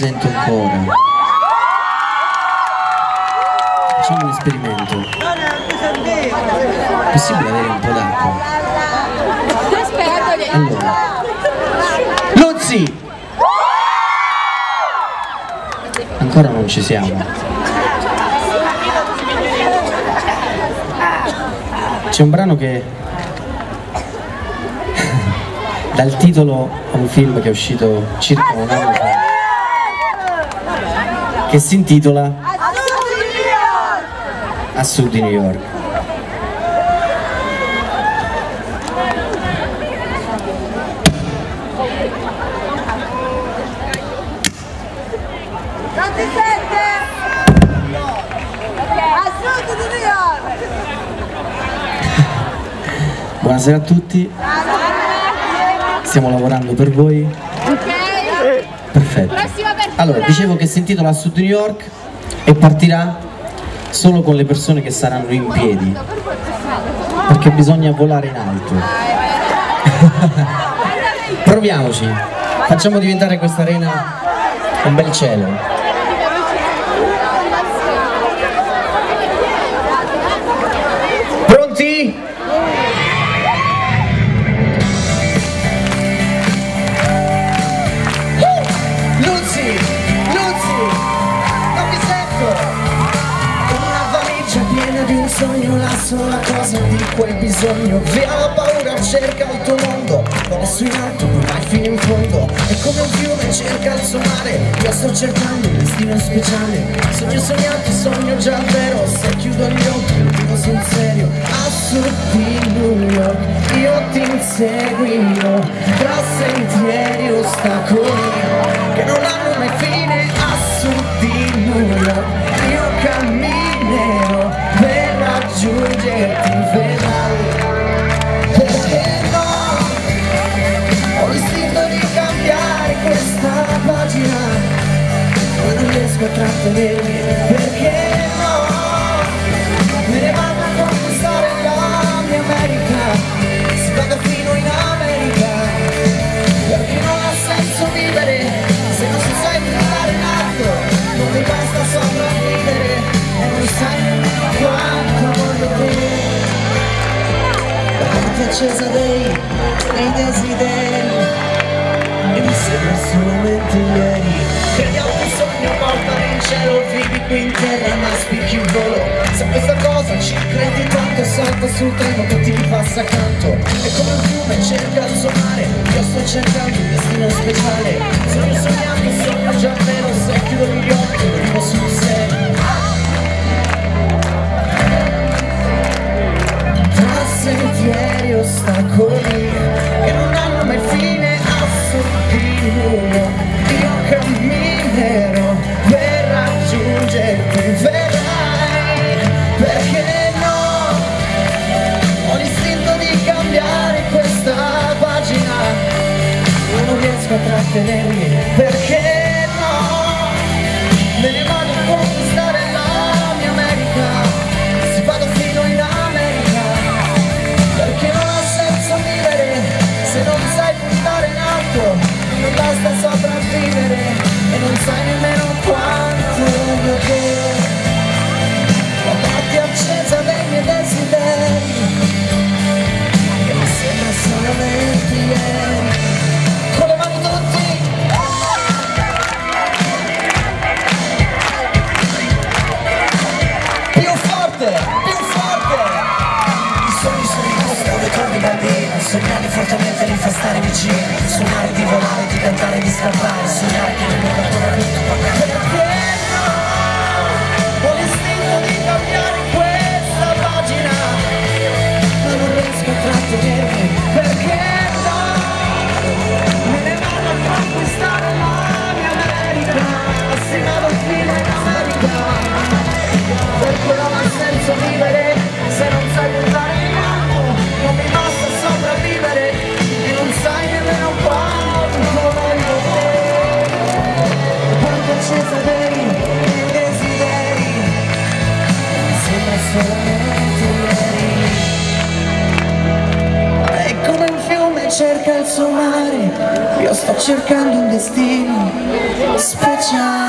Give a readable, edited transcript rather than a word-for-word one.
sento ancora. Facciamo un esperimento. È possibile avere un po' d'acqua? Allora, Luzzi! Ancora non ci siamo. C'è un brano che dal titolo a un film che è uscito circa un anno fa, che si intitola A Sud di New York. Non ti sente? A Sud di New York. Buonasera a tutti. Stiamo lavorando per voi. Ok. Perfetto. Allora, dicevo che si intitola A Sud di New York e partirà solo con le persone che saranno in piedi, perché bisogna volare in alto. Proviamoci, facciamo diventare questa arena un bel cielo. Pronti? Luzzi, non mi sento. Una valigia piena di un sogno, la sola cosa di cui hai bisogno. Via la paura, cerca il tuo mondo. Non è su in alto, poi vai fino in fondo. È come un fiume, cerca il suo mare. Io sto cercando un destino speciale. Sogno sognato, sogno già vero. Se chiudo gli occhi, lo vivo sul serio. A Sud di New York, io ti inseguirò tra sentieri e ostacoli che non hanno mai fine. A Sud di New York, io camminerò per raggiungerti, vedrai. Perché no? Ho l'istinto di cambiare questa pagina, ma non riesco a trattenermi. Perché no? Me ne vado a conquistare la mia America, si vada fino in America. Perché non ha senso vivere se non si sai andare in alto. Non mi basta sopravvivere e non sai nemmeno quanto voglio te. La parte accesa dei desideri e mi sembra solamente ieri. Crediamo un sogno, portare in cielo, vivi qui in terra ma spicchi in volo. Se questa cosa ci credi tanto, salta sul treno che ti passa accanto. È come un fiume, cerca il suo mare. Io sto cercando un destino speciale. Sogno sognando, sogno già vero. Se chiudo gli occhi, lo vivo sul serio. Tra sentieri e ostacoli che non hanno mai fine. A Sud di New York, io camminerò per raggiungerti, vedrai. Perché no? Ho l'istinto di cambiare questa pagina, ma non riesco a trattenermi. Perché no? Me ne vado a conquistare la mia America, si vado fino in America. Perché non ha senso vivere se non sai puntare in alto. Non basta sopravvivere e non sai nemmeno quanto voglio te. La parte accesa dei miei desideri che mi sembra solamente ieri. Con le mani tutti. Più forte, più forte. I sogni sono i posti dove torni bambino. Sognare fortemente li fa stare vicino. Sognare di volare, di cantare, di scappare. Sognare che non è ancora tutto pagato. Perché no? Ho l'istinto di cambiare questa pagina, ma non riesco a trattenermi. Perché no? Me ne vado a conquistare la mia America, se vado fino in America. Perché non ha senso vivere se non sai puntare in alto. Non mi basta sopravvivere e non sai nemmeno quanto voglio te. Quanto accesa dei desideri, mi sembra solamente ieri. È come un fiume, cerca cerca il suo mare, io sto cercando un destino speciale.